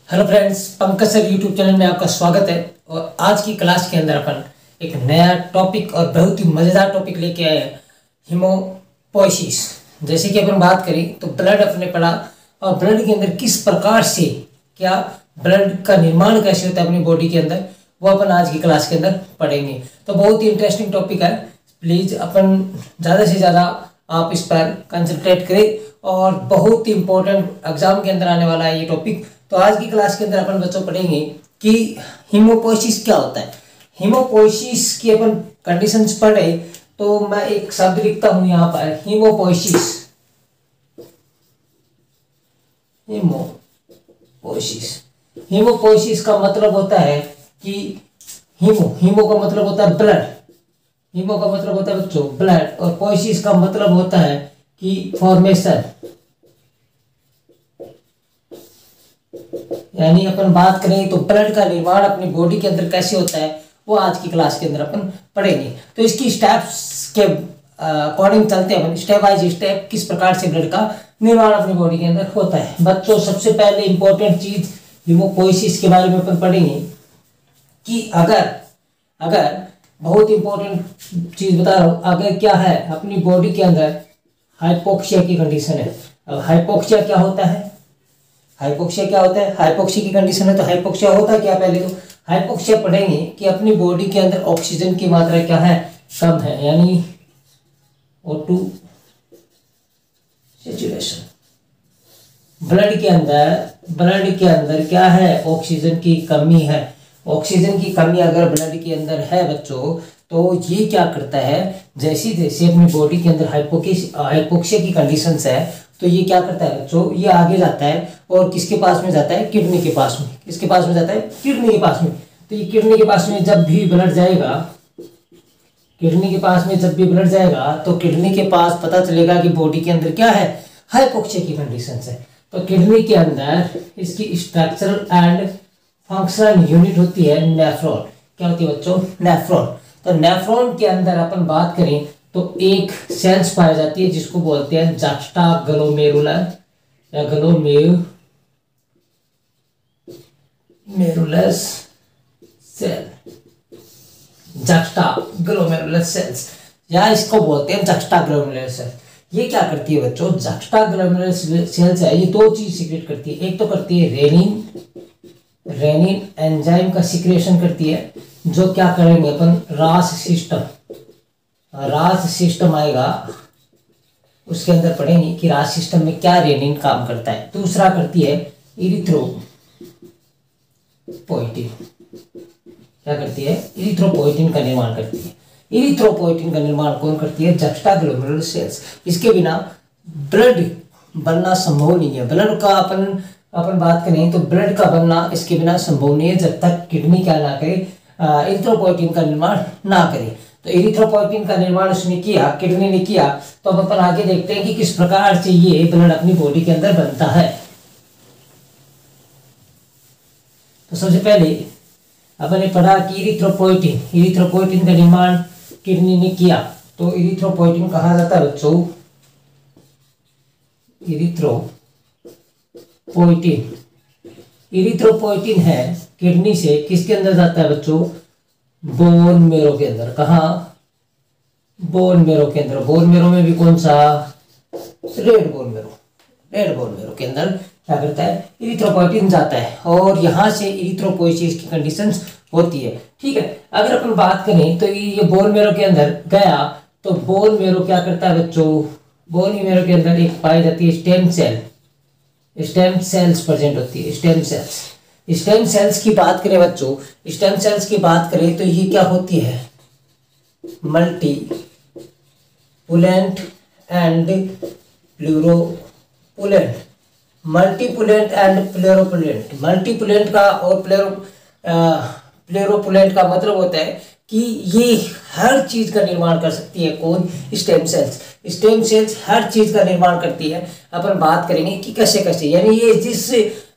Hello friends, Pankaj sir YouTube channel में आपका स्वागत है। और आज की क्लास के अंदर अपन एक नया टॉपिक और बहुत ही मज़ेदार टॉपिक लेके आए हैं, हीमोपोइसिस। जैसे कि अपन बात करें तो ब्लड अपने पढ़ा और ब्लड के अंदर किस प्रकार से क्या ब्लड का निर्माण कैसे होता है अपनी बॉडी के अंदर, वो अपन आज की क्लास के अंदर पढ़ेंगे। तो बहुत ही इंटरेस्टिंग टॉपिक है। प्लीज़ अपन ज़्यादा से ज़्यादा आप इस पर कंसंट्रेट करें और बहुत ही इंपॉर्टेंट एग्जाम के अंदर आने वाला है ये टॉपिक। तो आज की क्लास के अंदर अपन बच्चों पढ़ेंगे कि हीमोपोइसिस क्या होता है। हीमोपोइसिस की अपन कंडीशंस पढ़े तो मैं एक शब्द लिखता हूं यहाँ पर, हीमोपोइसिस। हीमोपोइसिस हीमोपोइसिस का मतलब होता है कि हीमो का मतलब होता है ब्लड। हीमो का मतलब होता है बच्चों ब्लड, और पोइसिस का मतलब होता है कि फॉर्मेशन। यानी अपन बात करें तो ब्लड का निर्माण अपनी बॉडी के अंदर कैसे होता है वो आज की क्लास के अंदर अपन पढ़ेंगे। तो इसकी स्टेप्स के अकॉर्डिंग चलते हैं अपन, स्टेप बाय स्टेप किस प्रकार से ब्लड का निर्माण अपनी बॉडी के अंदर होता है। बच्चों सबसे पहले इंपॉर्टेंट चीज हीमोपोइसिस के बारे में अपन पढ़ेंगे कि अगर बहुत इंपॉर्टेंट चीज बता रहा हूं, अगर क्या है अपनी बॉडी के अंदर हाइपोक्सिया की कंडीशन है। अब हाइपोक्सिया क्या होता है, हाइपोक्सिया की कंडीशन है। तो हाइपोक्सिया होता क्या, पहले तो हाइपोक्सिया पढ़ेंगे कि अपनी बॉडी के अंदर ऑक्सीजन की मात्रा क्या है, कम है, यानी O2 सैचुरेशन। ब्लड के अंदर क्या है, ऑक्सीजन की कमी है। ऑक्सीजन की कमी अगर ब्लड के अंदर है बच्चों, तो ये क्या करता है, जैसे जैसे अपनी बॉडी के अंदर हाइपोक्सिया की कंडीशंस है तो ये क्या करता है बच्चों, ये आगे जाता है और किसके पास में जाता है, किडनी के पास में। किसके पास में जाता है, किडनी के पास में। तो ये किडनी के पास में जब भी ब्लड जाएगा, तो किडनी के पास पता चलेगा कि बॉडी के अंदर क्या है, हाइपोक्सिया की कंडीशंस है। तो किडनी के अंदर इसकी स्ट्रक्चरल एंड फंक्शनल यूनिट होती है नेफ्रॉन। क्या होती है बच्चों, नेफ्रॉन। तो नेफ्रॉन के अंदर अपन बात करें तो एक सेल्स पाई जाती है जिसको बोलते हैं जक्स्टाग्लोमेरुलर या ग्लोमेरुलस सेल, जक्स्टाग्लोमेरुलर सेल्स, या इसको बोलते हैं जक्स्टाग्लोमेरुलर सेल। ये क्या करती है बच्चों, जक्स्टाग्लोमेरुलर सेल्स है, ये दो चीज सीक्रेट करती है। एक तो करती है रेनिन एंजाइम का सीक्रेशन करती है, जो क्या करेंगे अपन, रास सिस्टम आएगा उसके अंदर पढ़ेंगे कि रास सिस्टम में क्या रेनिन काम करता है। दूसरा करती है इरिथ्रोपोइटिन। क्या करती है, इरिथ्रोपोइटिन का निर्माण करती है। इरिथ्रोपोइटिन का निर्माण कौन करती है, जक्स्टाग्लोमेरुलर सेल्स। इसके बिना ब्लड बनना संभव नहीं है। ब्लड का अपन बात करें तो ब्लड का बनना इसके बिना संभव नहीं है जब तक किडनी क्या ना करे, इरिथ्रोपोइटिन का निर्माण ना करे। तो इरिथ्रोपोइटिन का निर्माण उसने किया, किडनी ने किया। तो अब अपन आगे देखते हैं कि किस प्रकार से ये ब्लड अपनी बॉडी के अंदर बनता है। तो सबसे पहले अपन ने पढ़ा कि इरिथ्रोपोइटिन का निर्माण किडनी ने किया। तो इरिथ्रोपोइटिन कहा जाता है बच्चों, इरिथ्रोपोइटिन है किडनी से किसके अंदर जाता है बच्चों, बोन मेरो के अंदर। कहा, बोन मेरो के अंदर। बोन मेरो में भी कौन सा, रेड बोन मेरो के अंदर क्या करता है, इरिथ्रोपोइटिन जाता है और यहां से इरिथ्रोपोइसिस की कंडीशंस होती है। ठीक है, अगर अपन बात करें तो ये बोन मेरो के अंदर गया तो बोन मेरो क्या करता है बच्चों, बोन मेरो के अंदर एक पाई जाती है स्टेम सेल्स प्रेजेंट होती है। स्टेम सेल्स की बात करें बच्चों, स्टेम सेल्स की बात करें तो ये क्या होती है, मल्टीपुलेंट एंड प्लूरोपुलेंट। मल्टीपुलेंट का और प्लूरोपुलेंट का मतलब होता है कि ये हर चीज का निर्माण कर सकती है। कौन, स्टेम सेल्स हर चीज का निर्माण करती है। अपन बात करेंगे कि कैसे कैसे, यानी ये जिस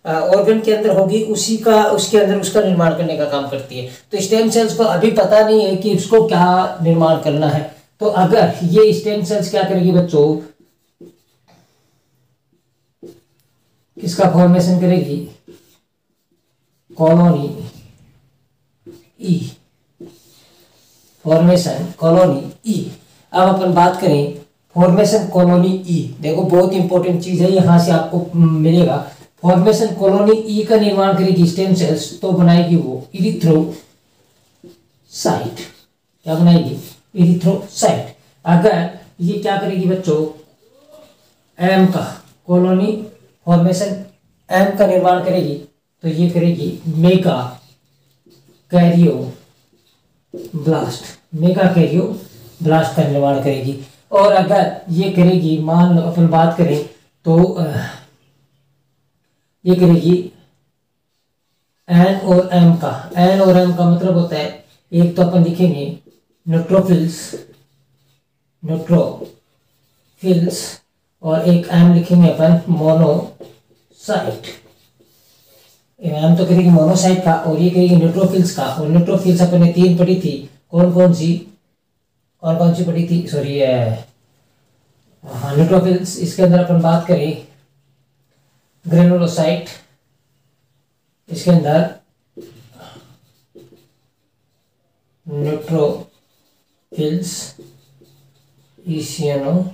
ऑर्गन के अंदर होगी उसके अंदर उसका निर्माण करने का काम करती है। तो स्टेम सेल्स को अभी पता नहीं है कि उसको क्या निर्माण करना है। तो अगर ये स्टेम सेल्स क्या करेगी बच्चों, किसका फॉर्मेशन करेगी, colony E, formation colony E. अब अपन बात करें फॉर्मेशन कॉलोनी ई, देखो बहुत इंपॉर्टेंट चीज है, यहाँ से आपको मिलेगा। फॉर्मेशन कॉलोनी ई का निर्माण करेगी स्टेम सेल्स, तो बनाएगी वो इरिथ्रोसाइट। क्या बनाएगी? इरिथ्रोसाइट। अगर ये क्या करेगी बच्चों, एम का कॉलोनी फॉर्मेशन एम का निर्माण करेगी, तो ये करेगी mega Cairo blast, mega Cairo blast का निर्माण करेगी। और अगर ये करेगी, मान लो अपन बात करें तो ये करेगी एन और एम का। एन और एम का मतलब होता है, एक तो अपन लिखेंगे न्यूट्रोफिल्स और एक एम लिखेंगे अपन मोनोसाइट। एम तो करेगी मोनोसाइट का और ये करेगी न्यूट्रोफिल्स का। और न्यूट्रोफिल्स अपन ने 3 पढ़ी थी, कौन कौन सी पढ़ी थी, सॉरी हाँ न्यूट्रोफिल्स। इसके अंदर अपन बात करें ग्रेनुलोसाइट, इसके अंदर न्यूट्रोफिल्स, इसिनोफिल्स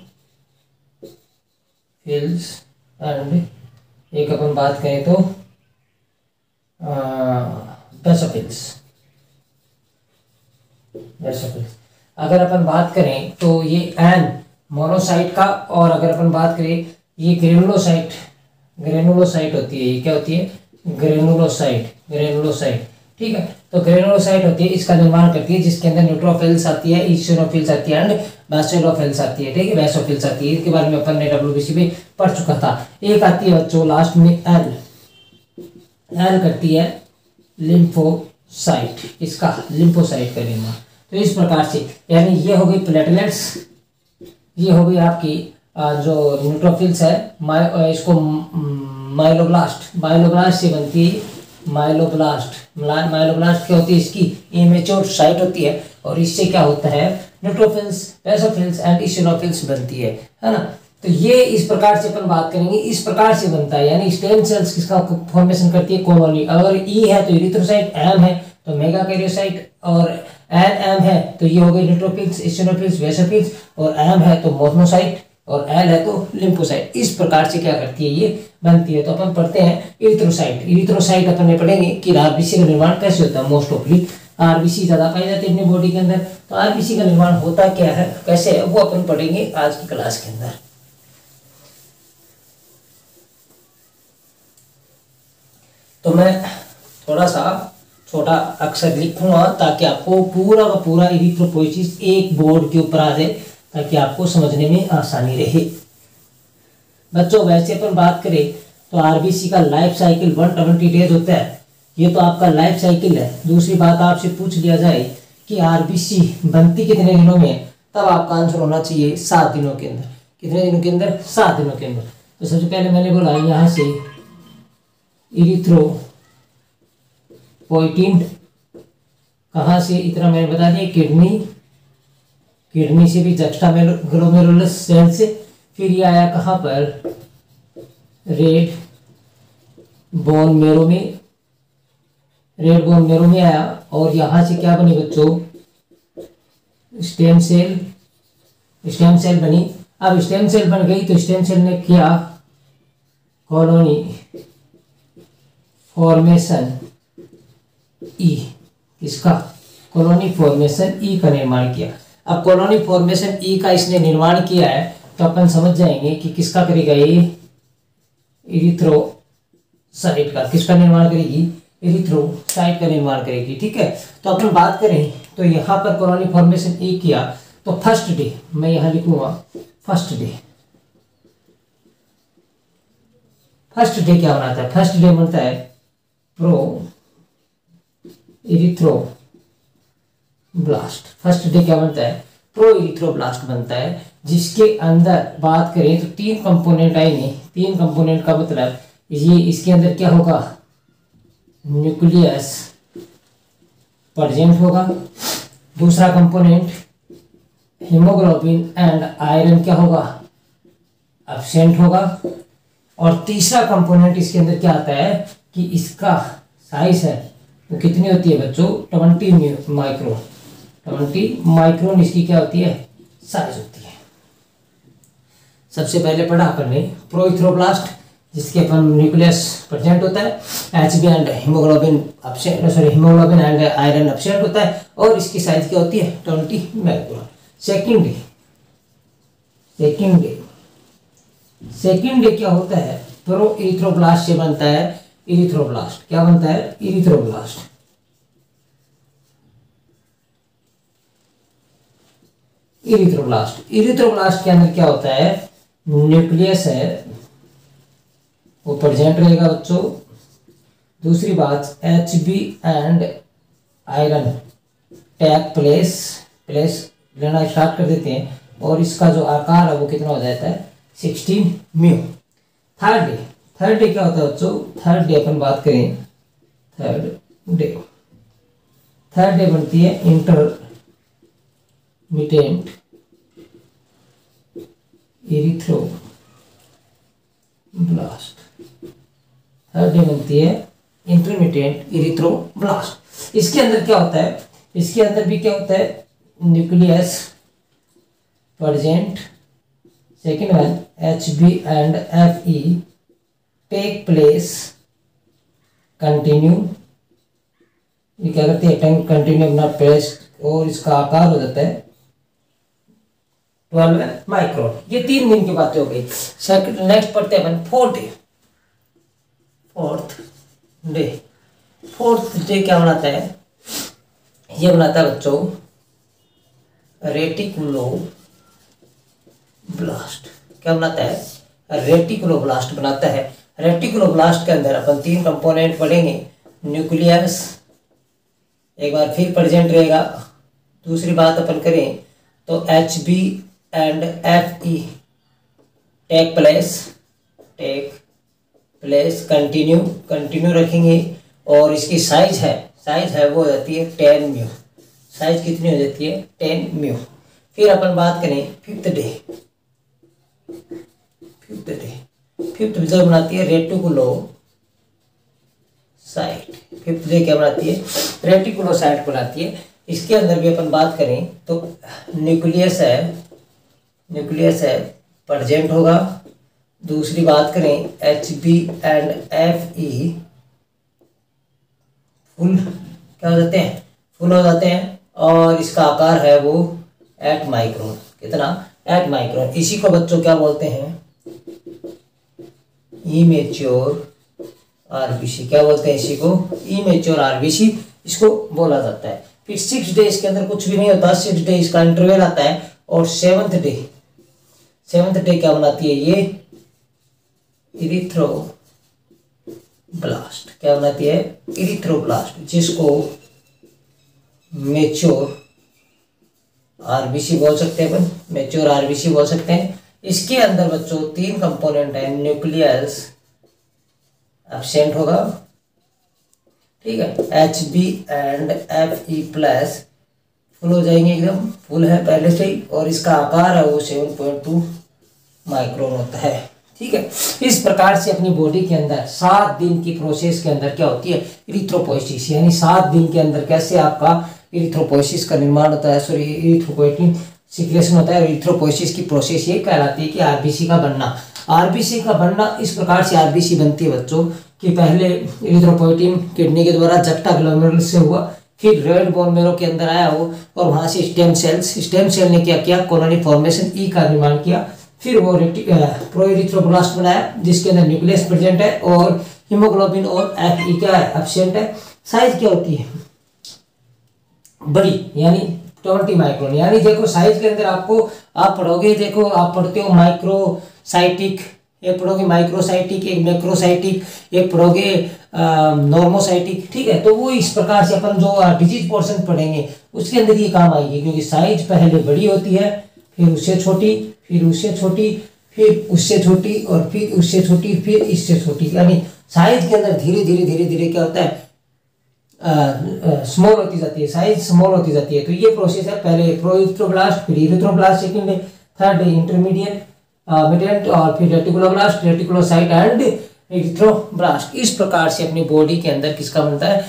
एंड एक अपन बात करें तो बेसोफिल्स। अगर अपन बात करें तो ये एन मोनोसाइट का, और अगर अपन बात करें ये ग्रेनुलोसाइट होती है। ये क्या होती है? ग्रेनुलोसाइट। ठीक है, तो ग्रेनुलोसाइट होती है, इसका निर्माण करती है, जिसके अंदर न्यूट्रोफिल्स आती है, इसिनोफिल्स आती है एंड बेसोफिल्स आती है। ठीक है, बेसोफिल्स आती है, इसके बारे में अपन ने WBC में पढ़ चुका था। एक आती है बच्चों लास्ट में एल करती है लिम्फोसाइट, इसका लिम्फोसाइट का निर्माण। तो इस प्रकार से, यानी ये हो गई प्लेटलेट्स, ये हो गई आपकी जो न्यूट्रोफिल्स है, इसको माइलोब्लास्ट से बनती है। माइलोब्लास्ट क्या होती है? इसकी इमेच्योर साइट होती है, और इससे क्या होता है? न्यूट्रोफिल्स, बेसोफिल्स एंड इसिनोफिल्स बनती है ना। तो ये इस प्रकार से अपन बात करेंगे, इस प्रकार से बनता है। यानी स्टेम सेल्स किसका फॉर्मेशन करती है? कॉलोनी। अगर ई है तो इरिथ्रोसाइट, एम है तो मेगा कैरियोसाइट, और एम है तो ये हो गई न्यूट्रोफिल्स, इसिनोफिल्स, बेसोफिल्स, और एम है तो मोनोसाइट, और एल है तो लिम्फोसाइट। इस प्रकार से क्या करती है? ये बनती है। तो अपन पढ़ते हैं इरिथ्रोसाइट अपन ने पढ़ेंगे कि आरबीसी का निर्माण कैसे होता है। मोस्ट ऑफली आरबीसी ज्यादा पाई जाती है अपनी बॉडी के अंदर, तो आरबीसी का निर्माण होता क्या है, कैसे है, वो अपन पढ़ेंगे आज की क्लास के अंदर। तो मैं थोड़ा सा छोटा अक्षर लिखूंगा ताकि आपको पूरा का पूरा इरिथ्रोपोइसिस एक बोर्ड के ऊपर आ जाए, ताकि आपको समझने में आसानी रहे। बच्चों वैसे अपन बात करें तो आरबीसी का लाइफ साइकिल 120 डेज होता है। ये तो आपका लाइफ साइकिल है। दूसरी बात आपसे पूछ लिया जाए कि आरबीसी बनती कितने दिनों में है, तब आपका आंसर होना चाहिए 7 दिनों के अंदर। कितने दिनों के अंदर? 7 दिनों के अंदर। तो सबसे पहले मैंने बोला यहाँ से इरिथ्रोपोइटिन, कहाँ से? इतना मैंने बता दिया, किडनी से भी जुक्स्टाग्लोमेरुलस सेल से। फिर ये आया कहाँ पर? रेड बोन मेरो में आया, और यहाँ से क्या बनी बच्चों? स्टेम सेल बनी। अब स्टेम सेल बन गई तो स्टेम सेल ने किया कॉलोनी फॉर्मेशन ई, इसका कॉलोनी फॉर्मेशन ई का निर्माण किया। अब कॉलोनी फॉर्मेशन ई का इसने निर्माण किया है, तो अपन समझ जाएंगे कि किसका करेगा ये? इरिथ्रोसाइट का। किसका निर्माण करेगी? इरिथ्रोसाइट का निर्माण करेगी। ठीक है, तो अपन बात करें तो यहाँ पर कॉलोनी फॉर्मेशन ए किया, तो फर्स्ट डे मैं यहाँ लिखूंगा फर्स्ट डे क्या बनाता है? फर्स्ट डे बनता है प्रो इरिथ्रोब्लास्ट। फर्स्ट डे क्या बनता है? प्रो इरिथ्रोब्लास्ट बनता है, जिसके अंदर बात करें तो 3 कंपोनेंट आएंगे। 3 कंपोनेंट का मतलब ये, इसके अंदर क्या होगा? न्यूक्लियस प्रेजेंट होगा। दूसरा कंपोनेंट हीमोग्लोबिन एंड आयरन क्या होगा? एब्सेंट होगा। और तीसरा कंपोनेंट इसके अंदर क्या आता है कि इसका साइज है वो कितनी होती है बच्चों, 20 माइक्रोन। 20 माइक्रोन इसकी क्या होती है, साइज होती है। सबसे पहले पढ़ा अपन ने प्रोइथ्रोब्लास्ट, जिसके अपन न्यूक्लियस प्रेजेंट होता है, HB and haemoglobin absent, sorry haemoglobin and iron absent होता है, और इसकी साइज क्या होती है 20 माइक्रोन। सेकेंड डे क्या होता है, प्रो इरिथ्रोब्लास्ट से बनता है इरिथ्रोब्लास्ट। क्या बनता है, इरिथ्रोब्लास्ट। इरिथ्रोब्लास्ट के अंदर क्या होता है, न्यूक्लियस है वो प्रेजेंट रहेगा बच्चों। दूसरी बात, HB and iron take place लेना स्टार्ट कर देते हैं, और इसका जो आकार है वो कितना हो जाता है, 16 म्यू। थर्ड डे क्या होता है बच्चों, थर्ड डे अपन बात करें, थर्ड डे बनती है इंटरमिटेंट इरिथ्रोब्लास्ट। थर्ड डे बनती है इंटरमिटेंट इरिथ्रोब्लास्ट। इसके अंदर क्या होता है, इसके अंदर भी क्या होता है, nucleus present. Second one, HB and FE take place continue. ये क्या करते हैं, कंटिन्यू अपना प्लेस, और इसका आकार हो जाता है 12 माइक्रोन। ये 3 दिन की बातें हो गई। नेक्स्ट पढ़ते हैं अपन फोर्थ डे क्या बनाता है, ये बनाता है बच्चों रेटिकुलोब्लास्ट। क्या बनाता है, रेटिकुलोब्लास्ट बनाता है। रेटिकुलोब्लास्ट के अंदर अपन 3 कंपोनेंट पढ़ेंगे, न्यूक्लियस एक बार फिर प्रेजेंट रहेगा। दूसरी बात अपन करें तो HB and FE take place continue रखेंगे, और इसकी साइज है वो हो जाती है 10 म्यू। साइज कितनी हो जाती है, 10 म्यू। फिर अपन बात करें फिफ्थ डे जो बनाती है रेटिकुलोसाइट। फिफ्थ डे क्या बनाती है, रेटिकुलोसाइट बनाती है। इसके अंदर भी अपन बात करें तो न्यूक्लियस है प्रेजेंट होगा। दूसरी बात करें HB एंड FE फुल हो जाते हैं, और इसका आकार है वो 8 माइक्रोन। कितना, 8 माइक्रोन। इसी को बच्चों क्या बोलते हैं, इमेच्योर आरबीसी। क्या बोलते हैं इसी को, इमेच्योर आरबीसी इसको बोला जाता है। फिर 6 डे इसके अंदर कुछ भी नहीं होता, 6 डे इसका इंटरवल आता है। और सेवंथ डे क्या बनाती है, ये इरिथ्रोब्लास्ट। क्या बनाती है, इरिथ्रोब्लास्ट, जिसको मेच्योर आरबीसी बोल सकते हैं अपन, मेच्योर आरबीसी बोल सकते हैं। इसके अंदर बच्चों 3 कंपोनेंट है, न्यूक्लियस एब्सेंट होगा, ठीक है, HB and FE plus full हो जाएंगे, एकदम फुल है पहले से ही, और इसका आकार है वो 7.2 माइक्रोन होता है। ठीक है, इस प्रकार से अपनी बॉडी के अंदर 7 दिन की प्रोसेस के अंदर क्या होती है, इरिथ्रोपोइसिस, यानी 7 दिन के अंदर कैसे आपका इरिथ्रोपोइसिस का निर्माण होता है, सॉरी इरिथ्रोपोइटिन सिक्रेशन होता है। इरिथ्रोपोइसिस की प्रोसेस ये कहलाती है कि आरबीसी का बनना। आरबीसी का बनना इस प्रकार से आरबीसी बनती है बच्चों कि पहले इरिथ्रोपोइटिन किडनी के द्वारा जक्टा ग्लोमेरुलस से हुआ, फिर रेड बोन मेरो के अंदर आया वो, और वहां से स्टेम सेल ने क्या किया, कॉलोनी फॉर्मेशन ई का निर्माण किया। फिर वो प्रोइरिथ्रोब्लास्ट बनाया जिसके अंदर न्यूक्लियस प्रेजेंट है और हीमोग्लोबिन और FE क्या है, एब्सेंट है। साइज क्या होती है, बड़ी, यानी 20 माइक्रोन। यानी देखो साइज के अंदर आपको आप पढ़ोगे, देखो आप पढ़ते हो माइक्रोसाइटिक, एक पढ़ोगे माइक्रोसाइटिक, एक मैक्रोसाइटिक, एक पढ़ोगे नॉर्मोसाइटिक, ठीक है। तो वो इस प्रकार से अपन जो डिजीज पोर्शन पढ़ेंगे उसके अंदर ये काम आएगी, क्योंकि साइज पहले बड़ी होती है, फिर उससे छोटी, फिर उससे छोटी, फिर उससे छोटी, और फिर उससे छोटी, फिर इससे छोटी। यानी साइज के अंदर धीरे धीरे क्या होता है, स्मॉल होती जाती है, साइज स्मॉल होती जाती है। तो ये प्रोसेस है, पहले प्रोइथ्रोब्लास्ट, फिर erythroblast second day, third day intermediate मिटेंट, और फिर रेटिकुलोब्लास्ट, रेटिकुलोसाइट एंड इरिथ्रोब्लास्ट। इस प्रकार से अपनी बॉडी के अंदर किसका बनता है,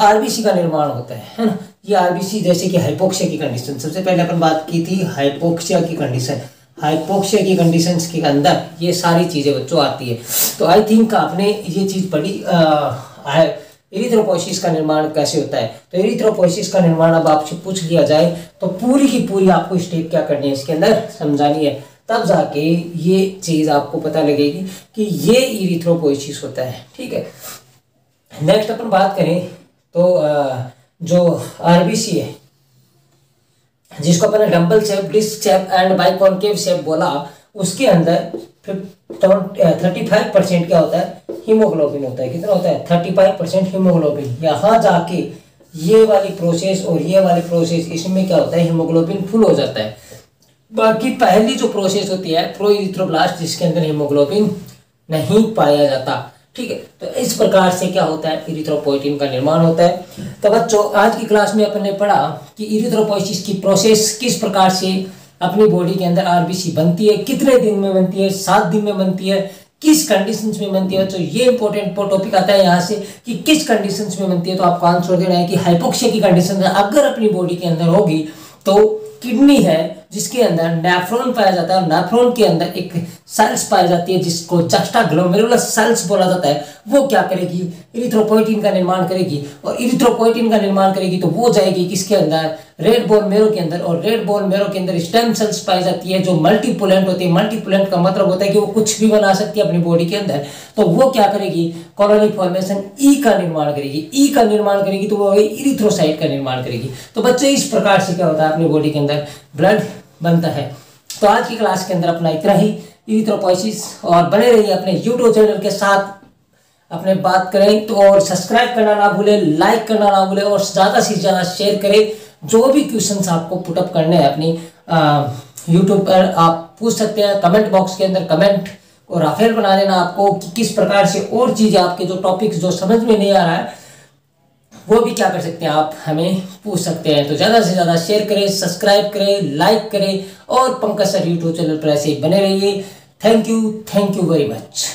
आरबीसी का निर्माण होता है ना। ये आरबीसी जैसे कि हाइपोक्सिया की कंडीशन, सबसे पहले अपन बात की थी हाइपोक्सिया की कंडीशन। हाइपोक्सिया की कंडीशंस के अंदर ये सारी चीजें बच्चों आती है। तो आई थिंक आपने ये चीज पढ़ी, एरिथ्रोपोइसिस का निर्माण कैसे होता है। तो एरिथ्रोपोइसिस का निर्माण अब आपसे पूछ लिया जाए तो पूरी की पूरी आपको स्टेप क्या करनी है इसके अंदर समझानी है, तब जाके ये चीज आपको पता लगेगी कि ये एरिथ्रोपोइसिस होता है। ठीक है, नेक्स्ट अपन बात करें तो जो आरबीसी है, जिसको अपन dumbbell shape, disc shape and biconcave shape बोला, उसके अंदर 35% क्या होता है, हीमोग्लोबिन होता है। कितना होता है, 35% हीमोग्लोबिन। यहाँ जाके ये वाली प्रोसेस और ये वाली प्रोसेस, इसमें क्या होता है, हीमोग्लोबिन फुल हो जाता है। बाकी पहली जो प्रोसेस होती है प्रोइरिथ्रोब्लास्ट, जिसके अंदर हीमोग्लोबिन नहीं पाया जाता। ठीक है, तो इस प्रकार से क्या होता है, इरिथ्रोपोइटिन का निर्माण होता है। तो बच्चों आज की क्लास में अपन ने पढ़ा कि इरिथ्रोपोइसिस की प्रोसेस किस प्रकार से अपनी बॉडी के अंदर आरबीसी बनती है, कितने दिन में बनती है, 7 दिन में बनती है, किस कंडीशंस में बनती है। तो ये इंपॉर्टेंट टॉपिक आता है यहाँ से कि किस कंडीशंस में बनती है। तो आपको आंसर देना है कि हाइपोक्सिया की कंडीशन अगर अपनी बॉडी के अंदर होगी तो किडनी है जिसके अंदर नेफ्रॉन पाया जाता है, नेफ्रॉन के अंदर एक सेल्स पाई जाती है जिसको जस्टाग्लोमेरुलस सेल्स बोला जाता है, वो क्या करेगी, इरिथ्रोपोइटिन का निर्माण करेगी। और इरिथ्रोपोइटिन का निर्माण करेगी तो वो जाएगी किसके अंदर, रेड बोन मेरो के अंदर। और रेड बोन मेरो के अंदर स्टेम सेल्स पाई जाती है जो मल्टीपुलेंट होती है। मल्टीपुलेंट का मतलब होता है कि वो कुछ भी बना सकती है अपनी बॉडी के अंदर। तो वो क्या करेगी, कॉलोनी फॉर्मेशन ई का निर्माण करेगी। ई का निर्माण करेगी तो वो इरिथ्रोसाइट का निर्माण करेगी। तो बच्चे इस प्रकार से क्या होता है, अपनी बॉडी के अंदर ब्लड बनता है। तो आज की क्लास के अंदर अपना इतना ही, इरिथ्रोपोइसिस। और बने रहिए अपने यूट्यूब चैनल के साथ। अपने बात करें तो और सब्सक्राइब करना ना भूले, लाइक करना ना भूले और ज़्यादा से ज़्यादा शेयर करें। जो भी क्वेश्चंस आपको पुटअप करने हैं अपनी यूट्यूब पर आप पूछ सकते हैं, कमेंट बॉक्स के अंदर कमेंट और राफेल बना देना आपको कि किस प्रकार से और चीज़ें आपके जो टॉपिक्स जो समझ में नहीं आ रहा है वो भी क्या कर सकते हैं, आप हमें पूछ सकते हैं। तो ज़्यादा से ज़्यादा शेयर करें, सब्सक्राइब करें, लाइक करें और पंकज सर यूट्यूब चैनल पर ऐसे ही बने रहिए। Thank you very much.